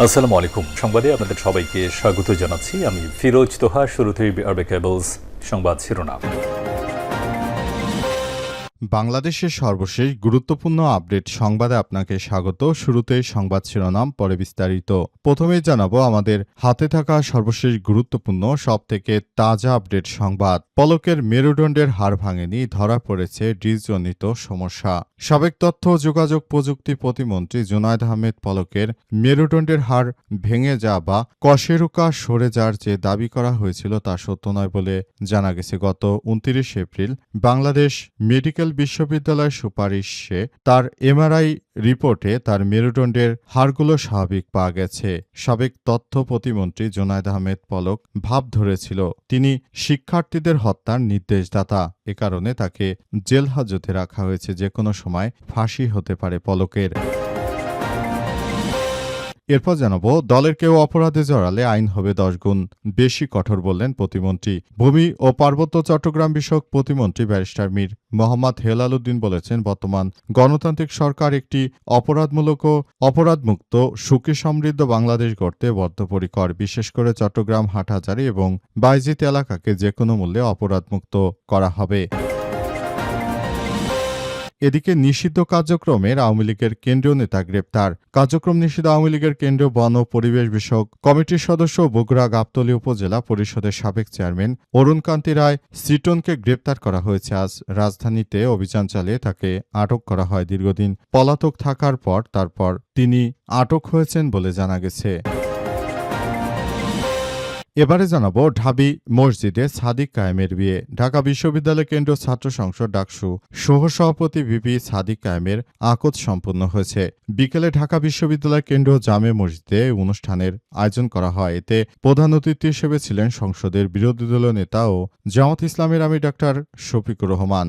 আসসালামু আলাইকুম। সংবাদে আপনাদের সবাইকে স্বাগত জানাচ্ছি। আমি ফিরোজ তোহা। শুরুতেই আরবে কেবলস সংবাদ শিরোনাম। বাংলাদেশের সর্বশেষ গুরুত্বপূর্ণ আপডেট সংবাদে আপনাকে স্বাগত। শুরুতেই সংবাদ শিরোনাম, পরে বিস্তারিত। প্রথমেই জানাবো আমাদের হাতে থাকা সর্বশেষ গুরুত্বপূর্ণ সবথেকে তাজা আপডেট সংবাদ। পলকের মেরুদণ্ডের হাড় ভাঙেনি, ধরা পড়েছে ডিসজনিত সমস্যা। সাবেক তথ্য ও যোগাযোগ প্রযুক্তি প্রতিমন্ত্রী জুনায়েদ আহমেদ পলকের মেরুদণ্ডের হাড় ভেঙে যা বা কশেরুকা সরে যাওয়ার যে দাবি করা হয়েছিল তা সত্য নয় বলে জানা গেছে। গত ২৯ এপ্রিল বাংলাদেশ মেডিকেল বিশ্ববিদ্যালয়ের সুপারিশে তার এমআরআই রিপোর্টে তার মেরুদণ্ডের হাড়গুলো স্বাভাবিক পাওয়া গেছে। সাবেক তথ্য প্রতিমন্ত্রী জুনায়েদ আহমেদ পলক ভাব ধরেছিল তিনি শিক্ষার্থীদের হত্যার নির্দেশদাতা। এ কারণে তাকে জেল হাজতে রাখা হয়েছে। যে কোনো সময় ফাঁসি হতে পারে পলকের। এরপর জানাবো, দলের কেউ অপরাধে জড়ালে আইন হবে 10 গুণ বেশি কঠোর বললেন প্রতিমন্ত্রী। ভূমি ও পার্বত্য চট্টগ্রাম বিষয়ক প্রতিমন্ত্রী ব্যারিস্টার মীর মোহাম্মদ হেলাল উদ্দিন বলেছেন, বর্তমান গণতান্ত্রিক সরকার একটি অপরাধমূলক ও অপরাধমুক্ত সুখী সমৃদ্ধ বাংলাদেশ গড়তে বদ্ধপরিকর। বিশেষ করে চট্টগ্রাম, হাটহাজারী এবং বাইজিত এলাকাকে যেকোনো মূল্যে অপরাধমুক্ত করা হবে। এদিকে নিষিদ্ধ কার্যক্রমের আওয়ামী লীগের কেন্দ্রীয় নেতা গ্রেপ্তার। কার্যক্রম নিষিদ্ধ আওয়ামী লীগের কেন্দ্রীয় বন ও পরিবেশ বিষয়ক কমিটির সদস্য বগুড়া গাবতলী উপজেলা পরিষদের সাবেক চেয়ারম্যান অরুণ কান্তি রায় সিটনকে গ্রেপ্তার করা হয়েছে। আজ রাজধানীতে অভিযান চালিয়ে তাকে আটক করা হয়। দীর্ঘদিন পলাতক থাকার পর তারপর তিনি আটক হয়েছেন বলে জানা গেছে। এবারে জানাবো, ঢাবি মসজিদে সাদিক কায়েমের বিয়ে। ঢাকা বিশ্ববিদ্যালয় কেন্দ্রীয় ছাত্র সংসদ ডাকসু সহসভাপতি ভিপি সাদিক কায়েমের আকদ সম্পন্ন হয়েছে। বিকেলে ঢাকা বিশ্ববিদ্যালয় কেন্দ্রীয় জামে মসজিদে অনুষ্ঠানের আয়োজন করা হয়। এতে প্রধান অতিথি হিসেবে ছিলেন সংসদের বিরোধী দলীয় নেতা ও জামাত ইসলামের আমির ডাক্তার শফিকুর রহমান।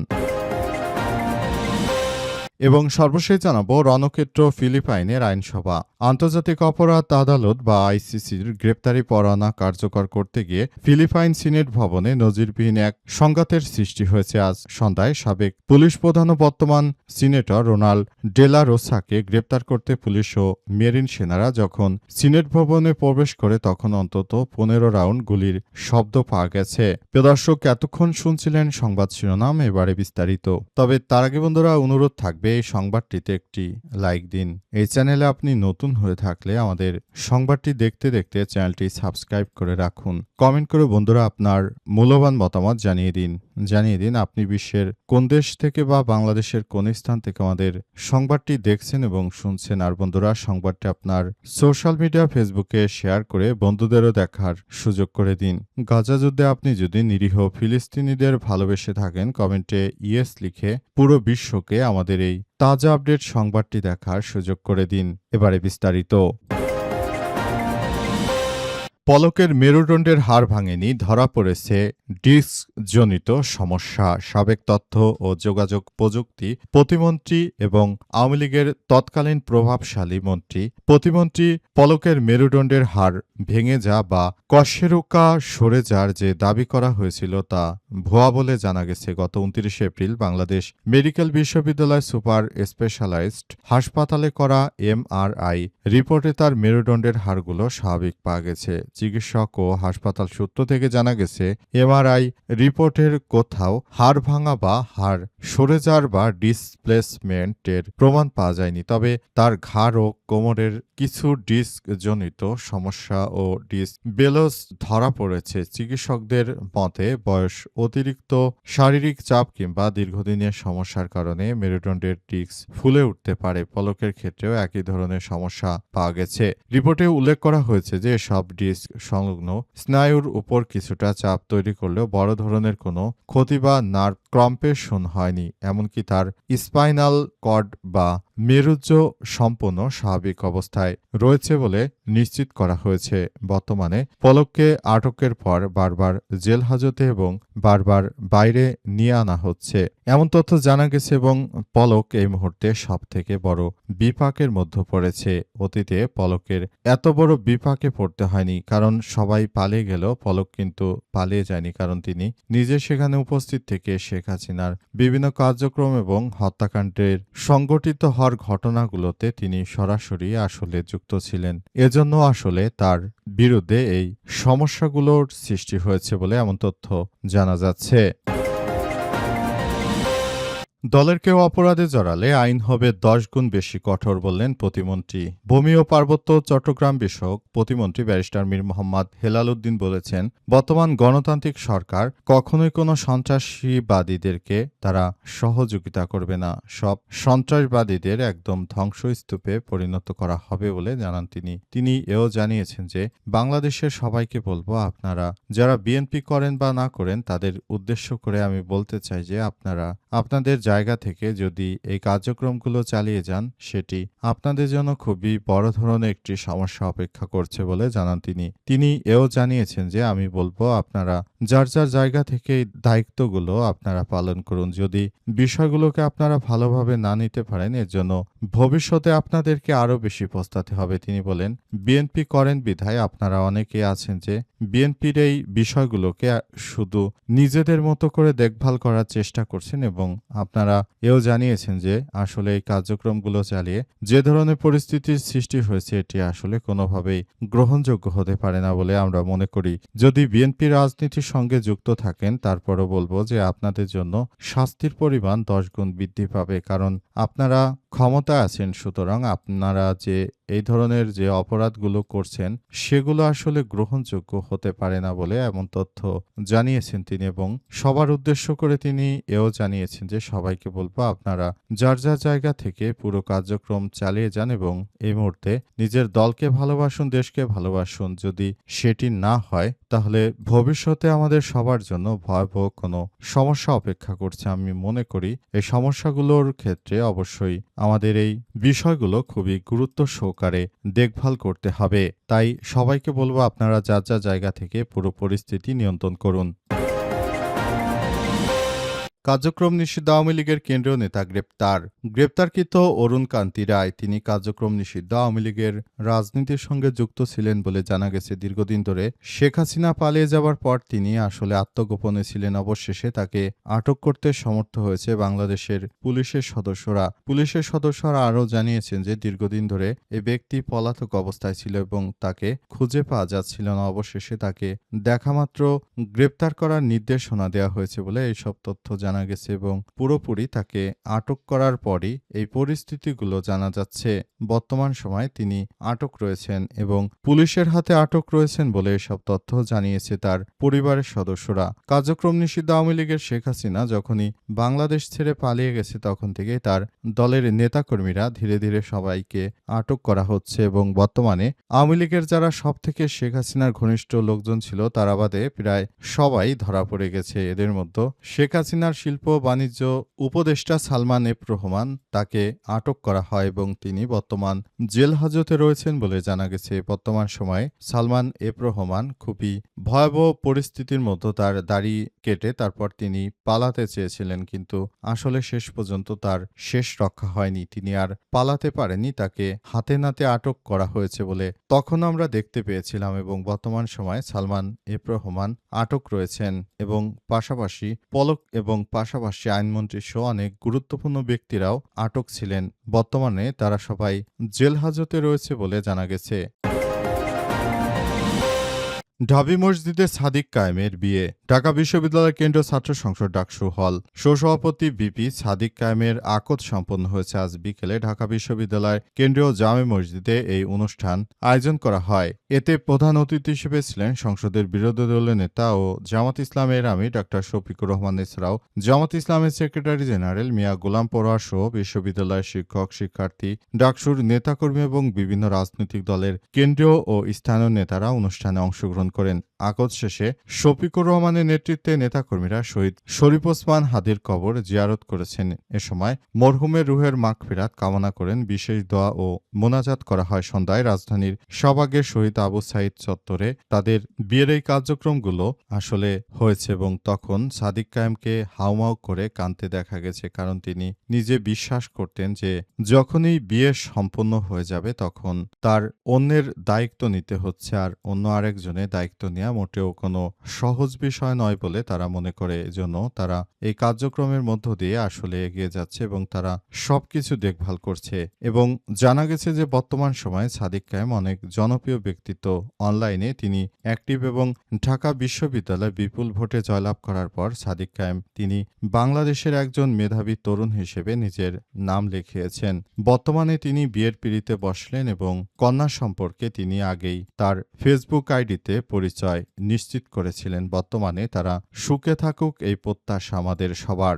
এবং সর্বশেষ জানাবো, রণক্ষেত্র ফিলিপাইনের আইনসভা। আন্তর্জাতিক অপরাধ আদালত বা আইসিসির গ্রেপ্তারি পরোয়ানা কার্যকর করতে গিয়ে ফিলিপাইন সিনেট ভবনে নজিরবিহীন এক সংঘাতের সৃষ্টি হয়েছে। আজ সন্ধ্যায় সাবেক পুলিশ প্রধান ও বর্তমান সিনেটর রোনাল্ড ডেলা রোসাকে গ্রেপ্তার করতে পুলিশ ও মেরিন সেনারা যখন সিনেট ভবনে প্রবেশ করে তখন অন্তত 15 রাউন্ড গুলির শব্দ পাওয়া গেছে। প্রিয় দর্শক, এতক্ষণ শুনছিলেন সংবাদ শিরোনাম, এবারে বিস্তারিত। তবে তার আগে বন্ধুরা অনুরোধ থাকবে, এই সংবাদটিতে একটি লাইক দিন। এই চ্যানেলে আপনি নতুন হয়ে থাকলে আমাদের সংবাদটি দেখতে দেখতে চ্যানেলটি সাবস্ক্রাইব করে রাখুন। কমেন্ট করে বন্ধুরা আপনার মূল্যবান মতামত জানিয়ে দিন আপনি বিশ্বের কোন দেশ থেকে বা বাংলাদেশের কোন স্থান থেকে আমাদের সংবাদটি দেখছেন এবং শুনছেন। আর বন্ধুরা, সংবাদটি আপনার সোশ্যাল মিডিয়া ফেসবুকে শেয়ার করে বন্ধুদেরও দেখার সুযোগ করে দিন। গাজা যুদ্ধে আপনি যদি নিরীহ ফিলিস্তিনিদের ভালোবেসে থাকেন, কমেন্টে ইয়েস লিখে পুরো বিশ্বকে আমাদের এই তাজা আপডেট সংবাদটি দেখার সুযোগ করে দিন। এবারে বিস্তারিত। পলকের মেরুদণ্ডের হাড় ভাঙেনি, ধরা পড়েছে ডিস্কজনিত সমস্যা। সাবেক তথ্য ও যোগাযোগ প্রযুক্তি প্রতিমন্ত্রী এবং আওয়ামী লীগের তৎকালীন প্রভাবশালী মন্ত্রী প্রতিমন্ত্রী পলকের মেরুদণ্ডের হাড় ভেঙে যা বা কশেরুকা সরে যাওয়ার যে দাবি করা হয়েছিল তা ভুয়া বলে জানা গেছে। গত ২৯ এপ্রিল বাংলাদেশ মেডিকেল বিশ্ববিদ্যালয় সুপার স্পেশালাইজড হাসপাতালে করা এমআরআই রিপোর্টে তার মেরুদণ্ডের হাড়গুলো স্বাভাবিক পাওয়া গেছে। চিকিৎসক ও হাসপাতাল সূত্র থেকে জানা গেছে, এমআরআই রিপোর্টের কোথাও হাড় ভাঙা বা হাড় সরে যাওয়ার বা ডিসপ্লেসমেন্টের প্রমাণ পাওয়া যায়নি। তবে তার ঘাড় ও কোমরের কিছু ডিস্কজনিত সমস্যা ও ডিসবেলস ধরা পড়েছে। চিকিৎসকদের মতে বয়স, অতিরিক্ত শারীরিক চাপ কিংবা দীর্ঘদিনের সমস্যার কারণে মেরুদণ্ডের ডিস্ক ফুলে উঠতে পারে। পলকের ক্ষেত্রেও একই ধরনের সমস্যা পাওয়া গেছে। রিপোর্টে উল্লেখ করা হয়েছে যে সব ডিস্ক সংলগ্ন স্নায়ুর উপর কিছুটা চাপ তৈরি করলেও বড় ধরনের কোনো ক্ষতি বা নার্ভ কম্প্রেশন হয়নি। এমনকি তার স্পাইনাল কর্ড বা মেরুজ্জ সম্পূর্ণ স্বাভাবিক অবস্থায় রয়েছে বলে নিশ্চিত করা হয়েছে। বর্তমানে পলককে আটকের পর বারবার জেল হাজতে এবং বারবার বাইরে নিয়ে আনা হচ্ছে এমন তথ্য জানা গেছে এবং পলক এই মুহূর্তে সবথেকে বড় বিপাকের মধ্যে পড়েছে। অতীতে পলকের এত বড় বিপাকে পড়তে হয়নি, কারণ সবাই পালিয়ে গেল, পলক কিন্তু পালিয়ে যায়নি, কারণ তিনি নিজে সেখানে উপস্থিত থেকে শেখ হাসিনার বিভিন্ন কার্যক্রম এবং হত্যাকাণ্ডের সংগঠিত হওয়ার হওয়ার ঘটনাগুলোতে তিনি সরাসরি আসলে যুক্ত ছিলেন। এজন্য আসলে তার বিরুদ্ধে এই সমস্যাগুলোর সৃষ্টি হয়েছে বলে এমন তথ্য জানা যাচ্ছে। দলের কেউ অপরাধে জড়ালে আইন হবে 10 গুণ বেশি কঠোর বললেন প্রতিমন্ত্রী। ভূমি ও পার্বত্য চট্টগ্রাম বিষয়ক প্রতিমন্ত্রী ব্যারিস্টার মীর মোহাম্মদ হেলাল উদ্দিন বলেছেন, বর্তমান গণতান্ত্রিক সরকার কখনোই কোনো সন্ত্রাসীবাদীদেরকে তারা সহযোগিতা করবে না। সব সন্ত্রাসবাদীদের একদম ধ্বংসস্তূপে পরিণত করা হবে বলে জানান তিনি। তিনি এও জানিয়েছেন যে বাংলাদেশের সবাইকে বলবো, আপনারা যারা বিএনপি করেন বা না করেন তাদের উদ্দেশ্য করে আমি বলতে চাই যে আপনারা আপনাদের জায়গা থেকে যদি এই কার্যক্রমগুলো চালিয়ে যান, সেটি আপনাদের জন্য খুবই বড় ধরনের একটি সমস্যা অপেক্ষা করছে বলে জানান তিনি। তিনি এও জানিয়েছেন যে আমি বলবো, আপনারা যার যার জায়গা থেকে এই দায়িত্বগুলো আপনারা পালন করুন। যদি বিষয়গুলোকে আপনারা ভালোভাবে না নিতে পারেন, এর জন্য ভবিষ্যতে আপনাদেরকে আরও বেশি পস্তাতে হবে। তিনি বলেন, বিএনপি করেন বিধায় আপনারা অনেকে আছেন যে বিএনপির এই বিষয়গুলোকে শুধু নিজেদের মতো করে দেখভাল করার চেষ্টা করছেন এবং আপনারা এও জানিয়েছেন যে আসলে এই কার্যক্রমগুলো চালিয়ে যে ধরনের পরিস্থিতির সৃষ্টি হয়েছে এটি আসলে কোনোভাবেই গ্রহণযোগ্য হতে পারে না বলে আমরা মনে করি। যদি বিএনপি রাজনীতির সঙ্গে যুক্ত থাকেন, তারপরও বলবো যে আপনাদের জন্য শাস্তির পরিমাণ 10 গুণ বৃদ্ধি পাবে, কারণ আপনারা ক্ষমতায় আছেন। সুতরাং আপনারা যে এই ধরনের যে অপরাধগুলো করছেন সেগুলো আসলে গ্রহণযোগ্য হতে পারে না বলে এমন তথ্য জানিয়েছেন তিনি। এবং সবার উদ্দেশ্য করে তিনি এও জানিয়েছেন যে সবাইকে বলবো, আপনারা যার যার জায়গা থেকে পুরো কার্যক্রম চালিয়ে যান এবং এই মুহূর্তে নিজের দলকে ভালোবাসুন, দেশকে ভালোবাসুন। যদি সেটি না হয় তাহলে ভবিষ্যতে আমাদের সবার জন্য ভয়াবহ কোনো সমস্যা অপেক্ষা করছে। আমি মনে করি এই সমস্যাগুলোর ক্ষেত্রে অবশ্যই আমাদের এই বিষয়গুলো খুবই গুরুত্ব সহকারে দেখভাল করতে হবে। তাই সবাইকে বলবো, আপনারা যার যার জায়গা থেকে পুরো পরিস্থিতি নিয়ন্ত্রণ করুন। কার্যক্রম নিষিদ্ধ আওয়ামী লীগের কেন্দ্রীয় নেতা গ্রেপ্তার। গ্রেপ্তারকৃত অরুণ কান্তি রায় তিনি কার্যক্রম নিষিদ্ধ আওয়ামী লীগের রাজনীতির সঙ্গে যুক্ত ছিলেন বলে জানা গেছে। দীর্ঘদিন ধরে শেখ হাসিনা পালিয়ে যাওয়ার পর তিনি আসলে আত্মগোপনে ছিলেন। অবশেষে তাকে আটক করতে সমর্থ হয়েছে বাংলাদেশের পুলিশের সদস্যরা। পুলিশের সদস্যরা আরও জানিয়েছেন যে দীর্ঘদিন ধরে এই ব্যক্তি পলাতক অবস্থায় ছিল এবং তাকে খুঁজে পাওয়া যাচ্ছিল না। অবশেষে তাকে দেখামাত্র গ্রেপ্তার করার নির্দেশনা দেওয়া হয়েছে বলে এইসব তথ্য জানা গেছে এবং পুরোপুরি তাকে আটক করার পরই এই পরিস্থিতিগুলো জানা যাচ্ছে। বর্তমান সময়ে তিনি আটক রয়েছেন এবং পুলিশের হাতে আটক রয়েছেন বলে এসব তথ্য জানিয়েছে তার পরিবারের সদস্যরা। কার্যক্রম নিষিদ্ধ আওয়ামী লীগের শেখ হাসিনা যখনই বাংলাদেশ ছেড়ে পালিয়ে গেছে তখন থেকে তার দলের নেতাকর্মীরা ধীরে ধীরে সবাইকে আটক করা হচ্ছে এবং বর্তমানে আওয়ামী লীগের যারা সব থেকে শেখ হাসিনার ঘনিষ্ঠ লোকজন ছিল তারা বাদে প্রায় সবাই ধরা পড়ে গেছে। এদের মধ্যে শেখ হাসিনার শিল্প বাণিজ্য উপদেষ্টা সালমান এফ রহমান, তাকে আটক করা হয় এবং তিনি বর্তমান জেল হাজতে রয়েছেন বলে জানা গেছে। বর্তমান সময়ে সালমান এফ রহমান খুবই ভয়াবহ পরিস্থিতির মধ্যে তার দাড়ি কেটে তারপর তিনি পালাতে চেয়েছিলেন, কিন্তু আসলে শেষ পর্যন্ত তার শেষ রক্ষা হয়নি। তিনি আর পালাতে পারেনি, তাকে হাতে নাতে আটক করা হয়েছে বলে তখন আমরা দেখতে পেয়েছিলাম এবং বর্তমান সময়ে সালমান এফ রহমান আটক রয়েছেন এবং পাশাপাশি পাশাপাশি আইনমন্ত্রী সহ অনেক গুরুত্বপূর্ণ ব্যক্তিরাও আটক ছিলেন। বর্তমানে তারা সবাই জেল হাজতে রয়েছে বলে জানা গেছে। ঢাবি মসজিদে সাদিক কায়েমের বিয়ে। ঢাকা বিশ্ববিদ্যালয় কেন্দ্রীয় ছাত্র সংসদ ডাকসু হল সভাপতি ভিপি সাদিক কায়েমের আকদ সম্পন্ন হয়েছে আজ বিকেলে ঢাকা বিশ্ববিদ্যালয় কেন্দ্রীয় জামে মসজিদে এই অনুষ্ঠান আয়োজন করা হয়। এতে প্রধান অতিথি হিসেবে ছিলেন সংসদের বিরোধী দলীয় নেতা ও জামাত ইসলামের আমির ডা শফিকুর রহমান। এছাড়াও জামাত ইসলামের সেক্রেটারি জেনারেল মিয়া গোলাম পরোয়ার সহ বিশ্ববিদ্যালয়ের শিক্ষক, শিক্ষার্থী, ডাকসুর নেতাকর্মী এবং বিভিন্ন রাজনৈতিক দলের কেন্দ্রীয় ও স্থানীয় নেতারা অনুষ্ঠানে অংশগ্রহণ করেন। আকদ শেষে শফিকুর রহমানের নেতৃত্বে নেতাকর্মীরা শহীদ শরীফ ওসমান হাদির কবর জিয়ারত করেছেন। এ সময় মরহুমের রুহের মাগফিরাত কামনা করেন। বিশেষ দোয়া ও মোনাজাত করা হয়। সন্ধ্যায় রাজধানীর শাহবাগের শহীদ আবু সাইদ চত্বরে তাদের বিয়ের এই কার্যক্রমগুলো আসলে হয়েছে এবং তখন সাদিক কায়েমকে হাউমাউ করে কাঁদতে দেখা গেছে, কারণ তিনি নিজে বিশ্বাস করতেন যে যখনই বিয়ে সম্পন্ন হয়ে যাবে তখন তার অন্যের দায়িত্ব নিতে হচ্ছে আর অন্য আরেকজনের দায়িত্ব নেওয়া নেওয়া মোটেও কোনো সহজ বিষয় নয় বলে তারা মনে করে। এজন্য তারা এই কার্যক্রমের মধ্য দিয়ে আসলে এগিয়ে যাচ্ছে এবং তারা সবকিছু দেখভাল করছে। এবং জানা গেছে যে বর্তমান সময়ে সাদিক কায়েম অনেক জনপ্রিয় ব্যক্তিত্ব। অনলাইনে তিনি অ্যাক্টিভ এবং ঢাকা বিশ্ববিদ্যালয়ে বিপুল ভোটে জয়লাভ করার পর সাদিক কায়েম তিনি বাংলাদেশের একজন মেধাবী তরুণ হিসেবে নিজের নাম লিখিয়েছেন। বর্তমানে তিনি বিয়ের পিঁড়িতে বসলেন এবং কন্যা সম্পর্কে তিনি আগেই তার ফেসবুক আইডিতে পরিচয় নিশ্চিত করেছিলেন। বর্তমানে তারা সুখে থাকুক এই প্রত্যাশা আমাদের সবার।